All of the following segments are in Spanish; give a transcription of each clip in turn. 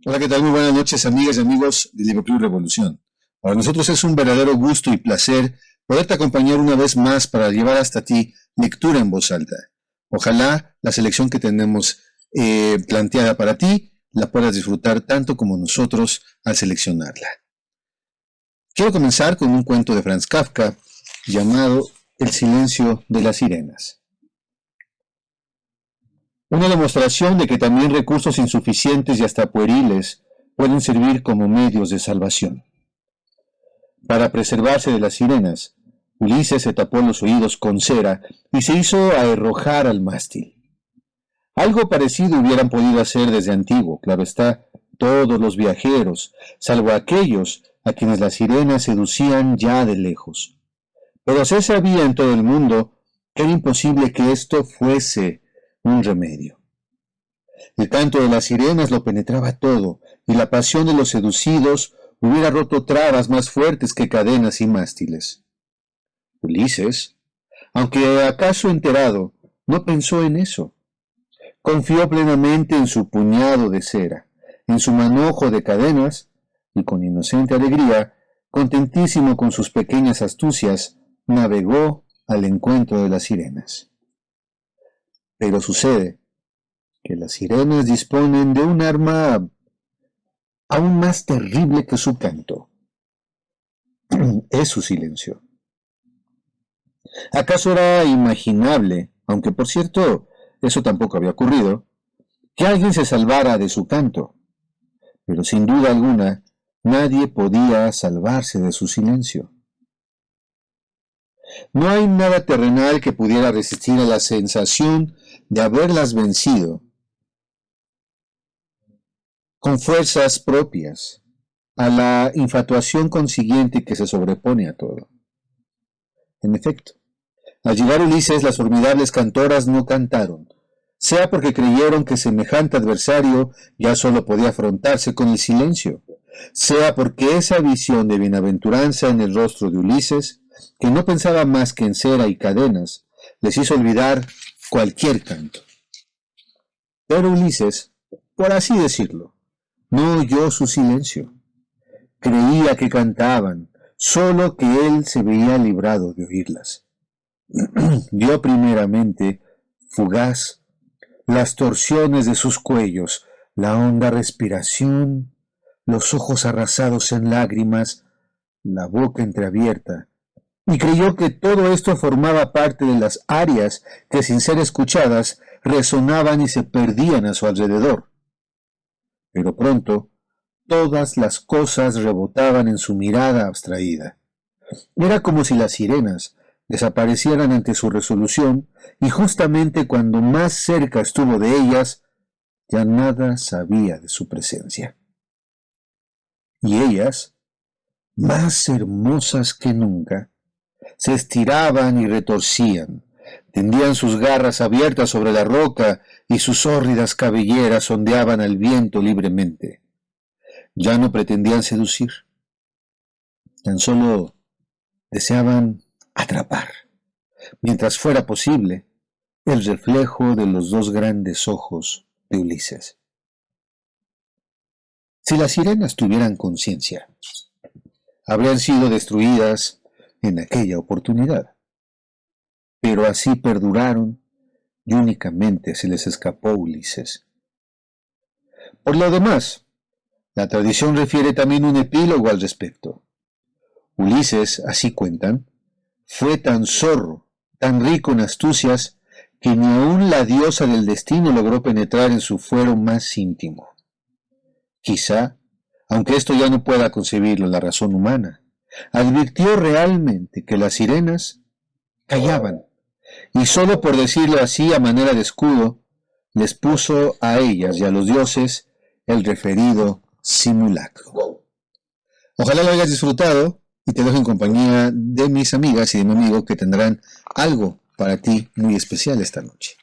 Hola, ¿qué tal? Muy buenas noches, amigas y amigos del Libro Club Revolución. Para nosotros es un verdadero gusto y placer poderte acompañar una vez más para llevar hasta ti lectura en voz alta. Ojalá la selección que tenemos planteada para ti la puedas disfrutar tanto como nosotros al seleccionarla. Quiero comenzar con un cuento de Franz Kafka llamado El silencio de las sirenas. Una demostración de que también recursos insuficientes y hasta pueriles pueden servir como medios de salvación. Para preservarse de las sirenas, Ulises se tapó los oídos con cera y se hizo arrojar al mástil. Algo parecido hubieran podido hacer desde antiguo, claro está, todos los viajeros, salvo aquellos a quienes las sirenas seducían ya de lejos. Pero se sabía en todo el mundo que era imposible que esto fuese un remedio. El canto de las sirenas lo penetraba todo, y la pasión de los seducidos hubiera roto trabas más fuertes que cadenas y mástiles. Ulises, aunque acaso enterado, no pensó en eso. Confió plenamente en su puñado de cera, en su manojo de cadenas, y con inocente alegría, contentísimo con sus pequeñas astucias, navegó al encuentro de las sirenas. Pero sucede que las sirenas disponen de un arma aún más terrible que su canto. Es su silencio. ¿Acaso era imaginable, aunque por cierto eso tampoco había ocurrido, que alguien se salvara de su canto? Pero sin duda alguna, nadie podía salvarse de su silencio. No hay nada terrenal que pudiera resistir a la sensación de haberlas vencido con fuerzas propias, a la infatuación consiguiente que se sobrepone a todo. En efecto, al llegar Ulises, las formidables cantoras no cantaron, sea porque creyeron que semejante adversario ya solo podía afrontarse con el silencio, sea porque esa visión de bienaventuranza en el rostro de Ulises, que no pensaba más que en cera y cadenas, les hizo olvidar cualquier canto. Pero Ulises, por así decirlo, no oyó su silencio. Creía que cantaban, solo que él se veía librado de oírlas. Vio primeramente, fugaz, las torsiones de sus cuellos, la honda respiración, los ojos arrasados en lágrimas, la boca entreabierta, y creyó que todo esto formaba parte de las arias que, sin ser escuchadas, resonaban y se perdían a su alrededor. Pero pronto todas las cosas rebotaban en su mirada abstraída. Era como si las sirenas desaparecieran ante su resolución, y justamente cuando más cerca estuvo de ellas, ya nada sabía de su presencia. Y ellas, más hermosas que nunca, se estiraban y retorcían, tendían sus garras abiertas sobre la roca y sus hórridas cabelleras ondeaban al viento libremente. Ya no pretendían seducir, tan solo deseaban atrapar, mientras fuera posible, el reflejo de los dos grandes ojos de Ulises. Si las sirenas tuvieran conciencia, habrían sido destruidas en aquella oportunidad, pero así perduraron y únicamente se les escapó Ulises. Por lo demás, la tradición refiere también un epílogo al respecto. Ulises, así cuentan, fue tan zorro, tan rico en astucias, que ni aun la diosa del destino logró penetrar en su fuero más íntimo. Quizá, aunque esto ya no pueda concebirlo la razón humana, advirtió realmente que las sirenas callaban, y solo por decirlo así a manera de escudo, les puso a ellas y a los dioses el referido simulacro. Ojalá lo hayas disfrutado y te dejo en compañía de mis amigas y de mi amigo que tendrán algo para ti muy especial esta noche.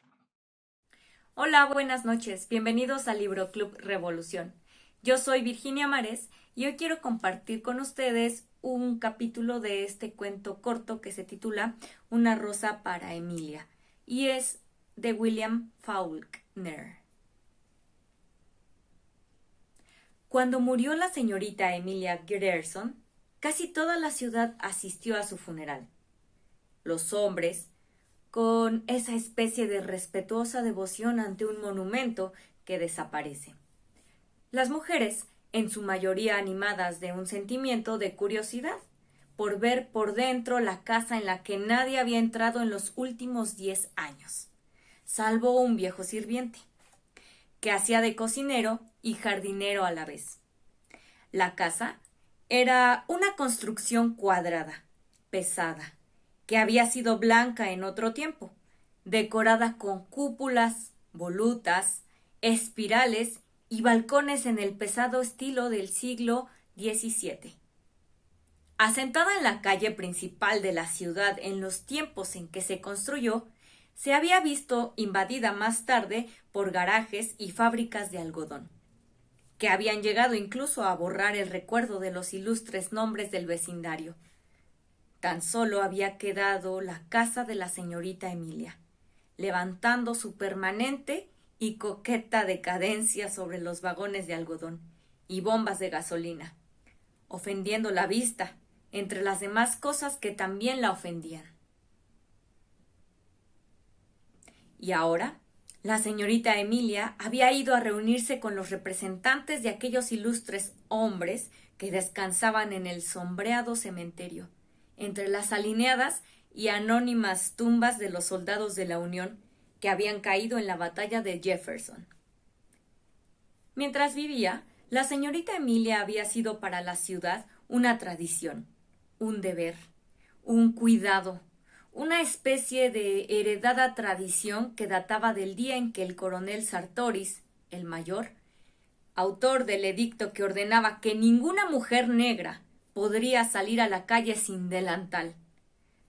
Hola, buenas noches. Bienvenidos al Libro Club Revolución. Yo soy Virginia Mares y hoy quiero compartir con ustedes un capítulo de este cuento corto que se titula Una rosa para Emilia y es de William Faulkner. Cuando murió la señorita Emilia Grierson, casi toda la ciudad asistió a su funeral. Los hombres, con esa especie de respetuosa devoción ante un monumento que desaparece. Las mujeres, en su mayoría animadas de un sentimiento de curiosidad, por ver por dentro la casa en la que nadie había entrado en los últimos 10 años, salvo un viejo sirviente, que hacía de cocinero y jardinero a la vez. La casa era una construcción cuadrada, pesada, que había sido blanca en otro tiempo, decorada con cúpulas, volutas, espirales y balcones en el pesado estilo del siglo XVII. Asentada en la calle principal de la ciudad en los tiempos en que se construyó, se había visto invadida más tarde por garajes y fábricas de algodón, que habían llegado incluso a borrar el recuerdo de los ilustres nombres del vecindario. Tan solo había quedado la casa de la señorita Emilia, levantando su permanente y coqueta decadencia sobre los vagones de algodón y bombas de gasolina, ofendiendo la vista, entre las demás cosas que también la ofendían. Y ahora, la señorita Emilia había ido a reunirse con los representantes de aquellos ilustres hombres que descansaban en el sombreado cementerio, entre las alineadas y anónimas tumbas de los soldados de la Unión que habían caído en la batalla de Jefferson. Mientras vivía, la señorita Emilia había sido para la ciudad una tradición, un deber, un cuidado, una especie de heredada tradición que databa del día en que el coronel Sartoris, el mayor, autor del edicto que ordenaba que ninguna mujer negra podría salir a la calle sin delantal,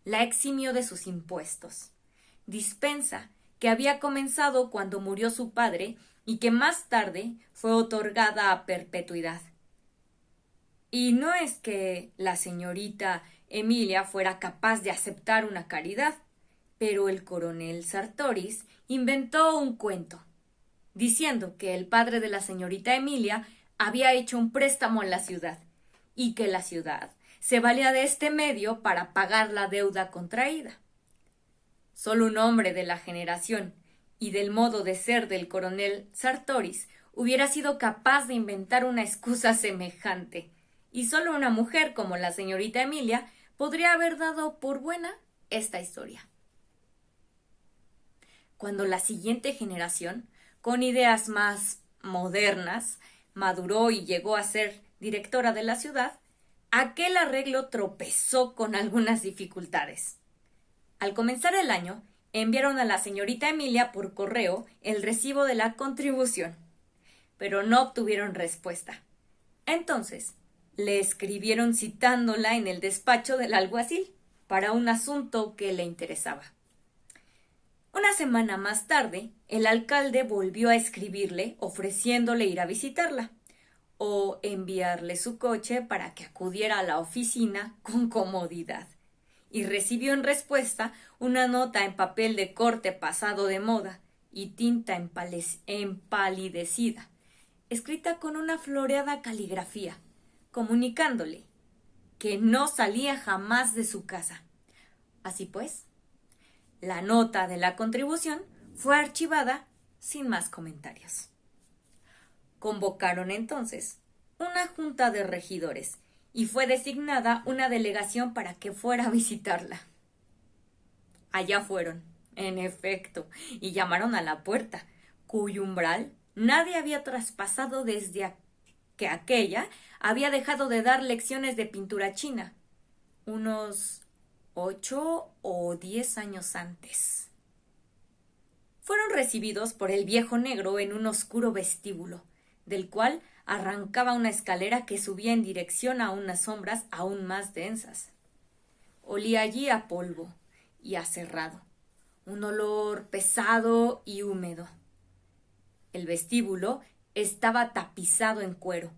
la eximió de sus impuestos. Dispensa que había comenzado cuando murió su padre y que más tarde fue otorgada a perpetuidad. Y no es que la señorita Emilia fuera capaz de aceptar una caridad, pero el coronel Sartoris inventó un cuento, diciendo que el padre de la señorita Emilia había hecho un préstamo en la ciudad, y que la ciudad se valía de este medio para pagar la deuda contraída. Solo un hombre de la generación y del modo de ser del coronel Sartoris hubiera sido capaz de inventar una excusa semejante, y solo una mujer como la señorita Emilia podría haber dado por buena esta historia. Cuando la siguiente generación, con ideas más modernas, maduró y llegó a ser directora de la ciudad, aquel arreglo tropezó con algunas dificultades. Al comenzar el año, enviaron a la señorita Emilia por correo el recibo de la contribución, pero no obtuvieron respuesta. Entonces, le escribieron citándola en el despacho del alguacil para un asunto que le interesaba. Una semana más tarde, el alcalde volvió a escribirle ofreciéndole ir a visitarla o enviarle su coche para que acudiera a la oficina con comodidad, y recibió en respuesta una nota en papel de corte pasado de moda y tinta empalidecida, escrita con una floreada caligrafía, comunicándole que no salía jamás de su casa. Así pues, la nota de la contribución fue archivada sin más comentarios. Convocaron entonces una junta de regidores y fue designada una delegación para que fuera a visitarla. Allá fueron, en efecto, y llamaron a la puerta, cuyo umbral nadie había traspasado desde que aquella había dejado de dar lecciones de pintura china, unos 8 o 10 años antes. Fueron recibidos por el viejo negro en un oscuro vestíbulo, del cual arrancaba una escalera que subía en dirección a unas sombras aún más densas. Olía allí a polvo y a cerrado, un olor pesado y húmedo. El vestíbulo estaba tapizado en cuero.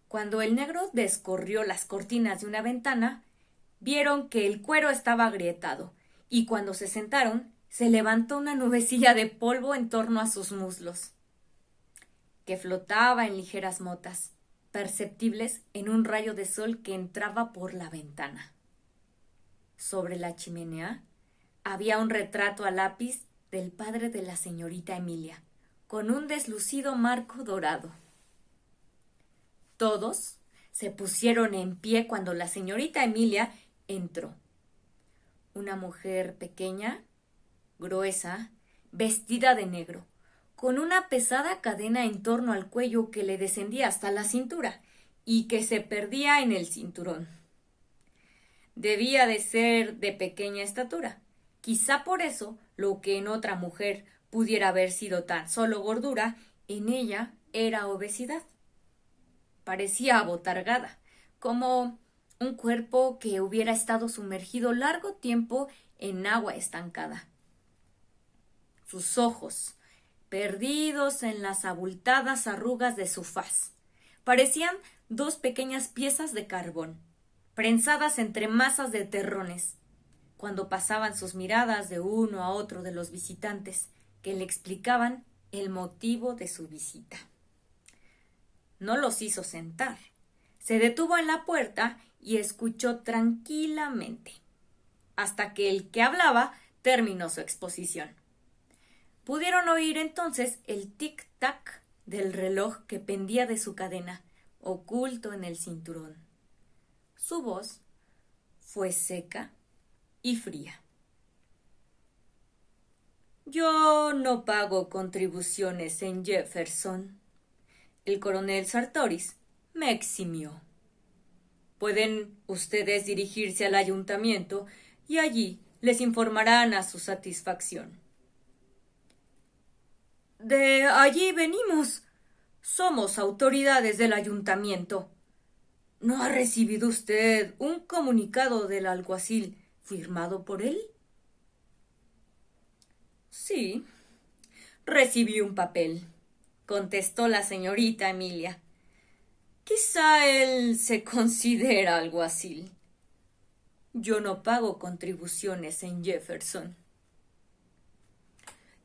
Cuando el negro descorrió las cortinas de una ventana, vieron que el cuero estaba agrietado, y cuando se sentaron, se levantó una nubecilla de polvo en torno a sus muslos. que flotaba en ligeras motas, perceptibles en un rayo de sol que entraba por la ventana. Sobre la chimenea había un retrato a lápiz del padre de la señorita Emilia, con un deslucido marco dorado. Todos se pusieron en pie cuando la señorita Emilia entró. Una mujer pequeña, gruesa, vestida de negro, con una pesada cadena en torno al cuello que le descendía hasta la cintura y que se perdía en el cinturón. Debía de ser de pequeña estatura. Quizá por eso, lo que en otra mujer pudiera haber sido tan solo gordura, en ella era obesidad. Parecía abotargada, como un cuerpo que hubiera estado sumergido largo tiempo en agua estancada. Sus ojos, perdidos en las abultadas arrugas de su faz, parecían dos pequeñas piezas de carbón, prensadas entre masas de terrones, cuando pasaban sus miradas de uno a otro de los visitantes, que le explicaban el motivo de su visita. No los hizo sentar. Se detuvo en la puerta y escuchó tranquilamente, hasta que el que hablaba terminó su exposición. Pudieron oír entonces el tic-tac del reloj que pendía de su cadena, oculto en el cinturón. Su voz fue seca y fría. Yo no pago contribuciones en Jefferson. El coronel Sartoris me eximió. Pueden ustedes dirigirse al ayuntamiento y allí les informarán a su satisfacción. De allí venimos. Somos autoridades del ayuntamiento. ¿No ha recibido usted un comunicado del alguacil firmado por él? Sí, recibí un papel, contestó la señorita Emilia. Quizá él se considera alguacil. Yo no pago contribuciones en Jefferson.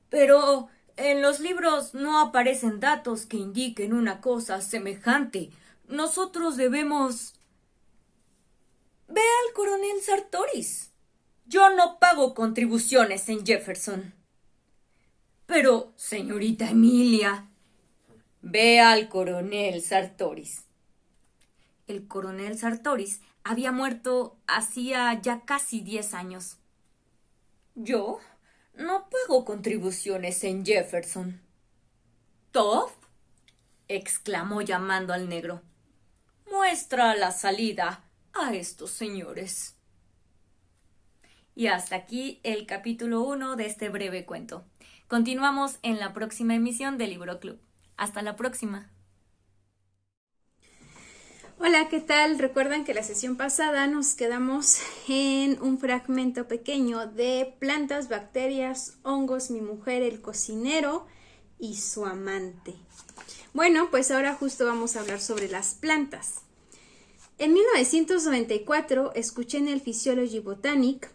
Pero en los libros no aparecen datos que indiquen una cosa semejante. Nosotros debemos... Ve al coronel Sartoris. Yo no pago contribuciones en Jefferson. Pero, señorita Emilia, ve al coronel Sartoris. El coronel Sartoris había muerto hacía ya casi 10 años. Yo no pago contribuciones en Jefferson. ¿Toff? Exclamó llamando al negro. Muestra la salida a estos señores. Y hasta aquí el capítulo 1 de este breve cuento. Continuamos en la próxima emisión de Libro Club. Hasta la próxima. Hola, ¿qué tal? Recuerdan que la sesión pasada nos quedamos en un fragmento pequeño de plantas, bacterias, hongos, mi mujer, el cocinero y su amante. Bueno, pues ahora justo vamos a hablar sobre las plantas. En 1994 escuché en el Physiology Botanic.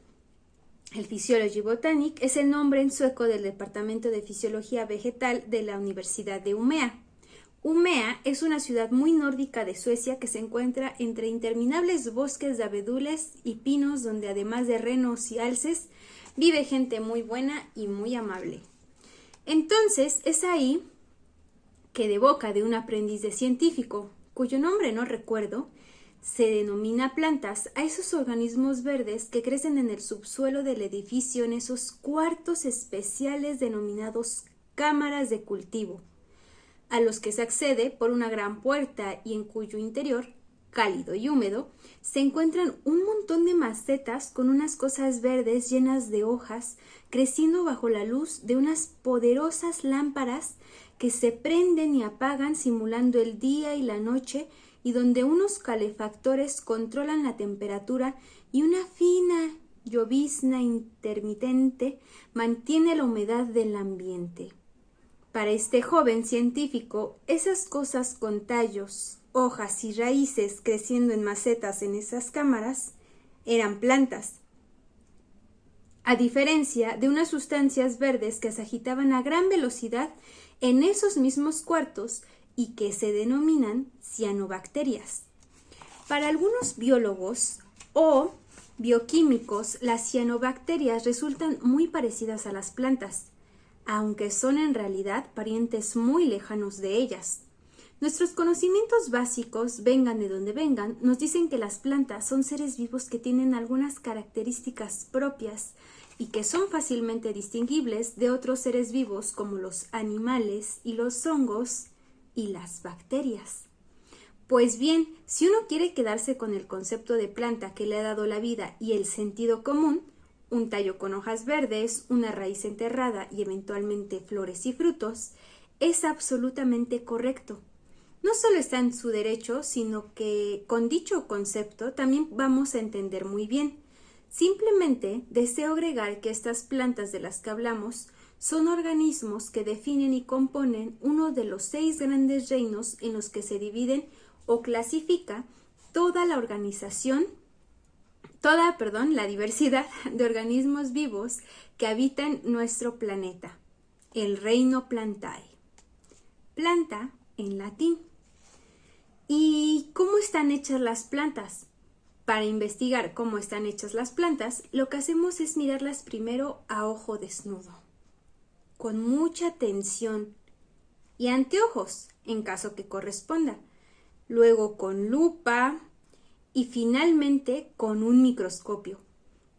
El Physiology Botanic es el nombre en sueco del Departamento de Fisiología Vegetal de la Universidad de Umeå. Umeå es una ciudad muy nórdica de Suecia que se encuentra entre interminables bosques de abedules y pinos donde además de renos y alces vive gente muy buena y muy amable. Entonces es ahí que de boca de un aprendiz de científico, cuyo nombre no recuerdo, se denomina plantas a esos organismos verdes que crecen en el subsuelo del edificio en esos cuartos especiales denominados cámaras de cultivo, a los que se accede por una gran puerta y en cuyo interior, cálido y húmedo, se encuentran un montón de macetas con unas cosas verdes llenas de hojas, creciendo bajo la luz de unas poderosas lámparas que se prenden y apagan simulando el día y la noche y donde unos calefactores controlan la temperatura y una fina llovizna intermitente mantiene la humedad del ambiente. Para este joven científico, esas cosas con tallos, hojas y raíces creciendo en macetas en esas cámaras eran plantas, a diferencia de unas sustancias verdes que se agitaban a gran velocidad en esos mismos cuartos y que se denominan cianobacterias. Para algunos biólogos o bioquímicos, las cianobacterias resultan muy parecidas a las plantas, aunque son en realidad parientes muy lejanos de ellas. Nuestros conocimientos básicos, vengan de donde vengan, nos dicen que las plantas son seres vivos que tienen algunas características propias y que son fácilmente distinguibles de otros seres vivos como los animales y los hongos y las bacterias. Pues bien, si uno quiere quedarse con el concepto de planta que le ha dado la vida y el sentido común, un tallo con hojas verdes, una raíz enterrada y eventualmente flores y frutos, es absolutamente correcto. No solo está en su derecho, sino que con dicho concepto también vamos a entender muy bien. Simplemente deseo agregar que estas plantas de las que hablamos son organismos que definen y componen uno de los 6 grandes reinos en los que se dividen o clasifica toda la diversidad de organismos vivos que habitan nuestro planeta, el reino Plantae. Planta en latín. ¿Y cómo están hechas las plantas? Para investigar cómo están hechas las plantas, lo que hacemos es mirarlas primero a ojo desnudo, con mucha atención y anteojos, en caso que corresponda, luego con lupa y finalmente con un microscopio.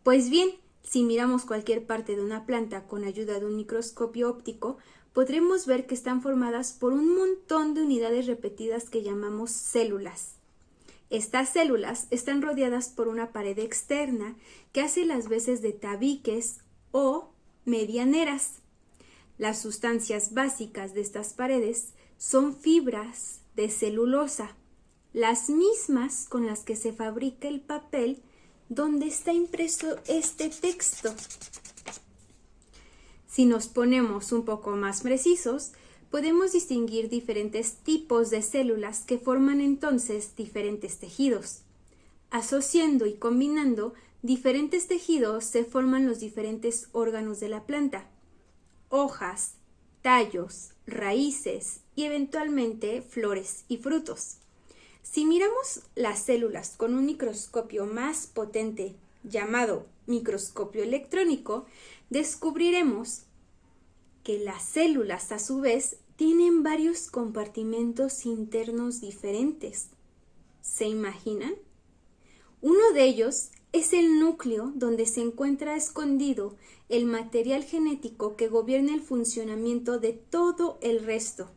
Pues bien, si miramos cualquier parte de una planta con ayuda de un microscopio óptico, podremos ver que están formadas por un montón de unidades repetidas que llamamos células. Estas células están rodeadas por una pared externa que hace las veces de tabiques o medianeras. Las sustancias básicas de estas paredes son fibras de celulosa, las mismas con las que se fabrica el papel donde está impreso este texto. Si nos ponemos un poco más precisos, podemos distinguir diferentes tipos de células que forman entonces diferentes tejidos. Asociando y combinando diferentes tejidos se forman los diferentes órganos de la planta: hojas, tallos, raíces y eventualmente flores y frutos. Si miramos las células con un microscopio más potente llamado microscopio electrónico, descubriremos que las células a su vez tienen varios compartimentos internos diferentes. ¿Se imaginan? Uno de ellos es el núcleo, donde se encuentra escondido el material genético que gobierna el funcionamiento de todo el resto.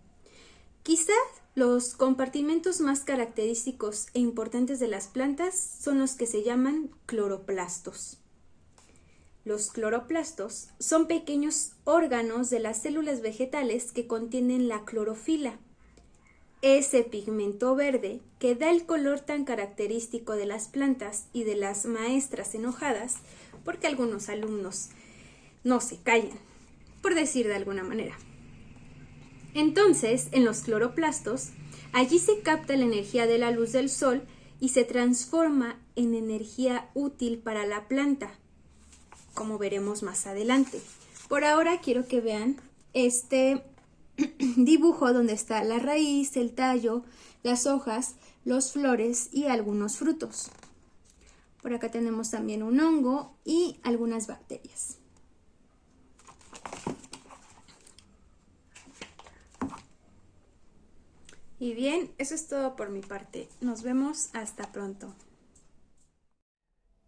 Quizás los compartimentos más característicos e importantes de las plantas son los que se llaman cloroplastos. Los cloroplastos son pequeños órganos de las células vegetales que contienen la clorofila, ese pigmento verde que da el color tan característico de las plantas y de las maestras enojadas, porque algunos alumnos no se callan, por decir de alguna manera. Entonces, en los cloroplastos, allí se capta la energía de la luz del sol y se transforma en energía útil para la planta, como veremos más adelante. Por ahora quiero que vean este dibujo donde está la raíz, el tallo, las hojas, las flores y algunos frutos. Por acá tenemos también un hongo y algunas bacterias. Y bien, eso es todo por mi parte. Nos vemos hasta pronto.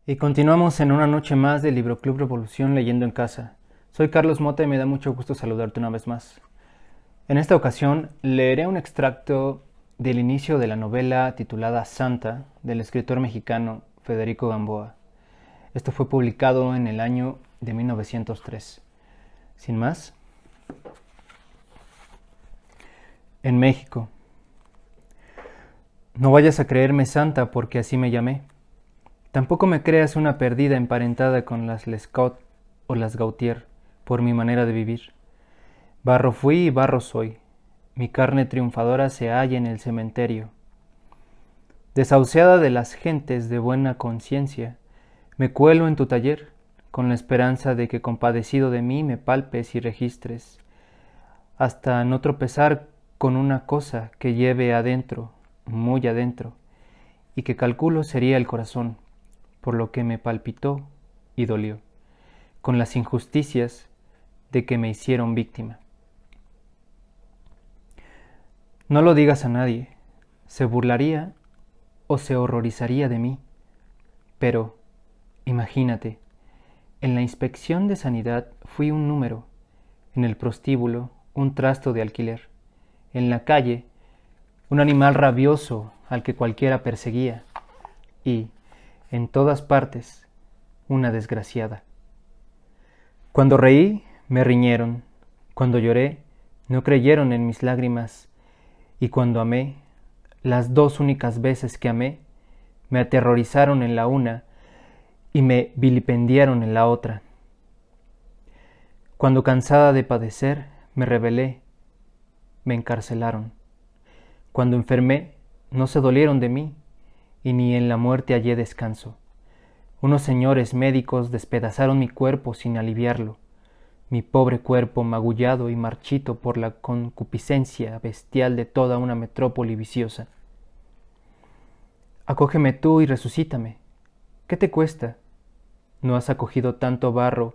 Y continuamos en una noche más de Libro Club Revolución leyendo en casa. Soy Carlos Mota y me da mucho gusto saludarte una vez más. En esta ocasión leeré un extracto del inicio de la novela titulada Santa del escritor mexicano Federico Gamboa. Esto fue publicado en el año de 1903. Sin más. En México. No vayas a creerme santa porque así me llamé. Tampoco me creas una perdida emparentada con las Lescaut o las Gautier por mi manera de vivir. Barro fui y barro soy. Mi carne triunfadora se halla en el cementerio. Desahuciada de las gentes de buena conciencia, me cuelo en tu taller con la esperanza de que compadecido de mí me palpes y registres, hasta no tropezar con una cosa que lleve adentro, muy adentro, y que calculo sería el corazón, por lo que me palpitó y dolió, con las injusticias de que me hicieron víctima. No lo digas a nadie, se burlaría o se horrorizaría de mí, pero imagínate, en la inspección de sanidad fui un número, en el prostíbulo un trasto de alquiler, en la calle un animal rabioso al que cualquiera perseguía, y, en todas partes, una desgraciada. Cuando reí, me riñeron, cuando lloré, no creyeron en mis lágrimas, y cuando amé, las 2 únicas veces que amé, me aterrorizaron en la una y me vilipendiaron en la otra. Cuando cansada de padecer, me rebelé, me encarcelaron. Cuando enfermé, no se dolieron de mí, y ni en la muerte hallé descanso. Unos señores médicos despedazaron mi cuerpo sin aliviarlo, mi pobre cuerpo magullado y marchito por la concupiscencia bestial de toda una metrópoli viciosa. Acógeme tú y resucítame. ¿Qué te cuesta? ¿No has acogido tanto barro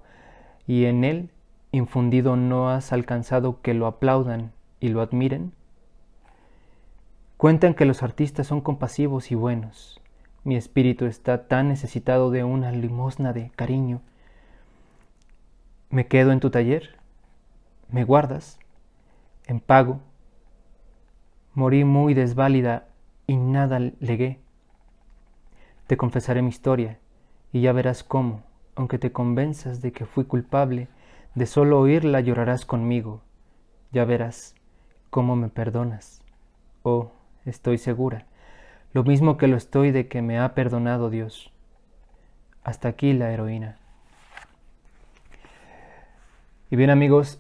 y en él infundido no has alcanzado que lo aplaudan y lo admiren? Cuentan que los artistas son compasivos y buenos. Mi espíritu está tan necesitado de una limosna de cariño. ¿Me quedo en tu taller? ¿Me guardas? En pago. Morí muy desválida y nada legué. Te confesaré mi historia y ya verás cómo, aunque te convenzas de que fui culpable, de solo oírla llorarás conmigo. Ya verás cómo me perdonas. Oh, estoy segura, lo mismo que lo estoy de que me ha perdonado Dios. Hasta aquí la heroína. Y bien amigos,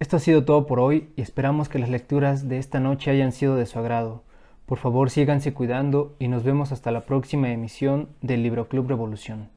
esto ha sido todo por hoy y esperamos que las lecturas de esta noche hayan sido de su agrado. Por favor síganse cuidando y nos vemos hasta la próxima emisión del Libro Club Revolución.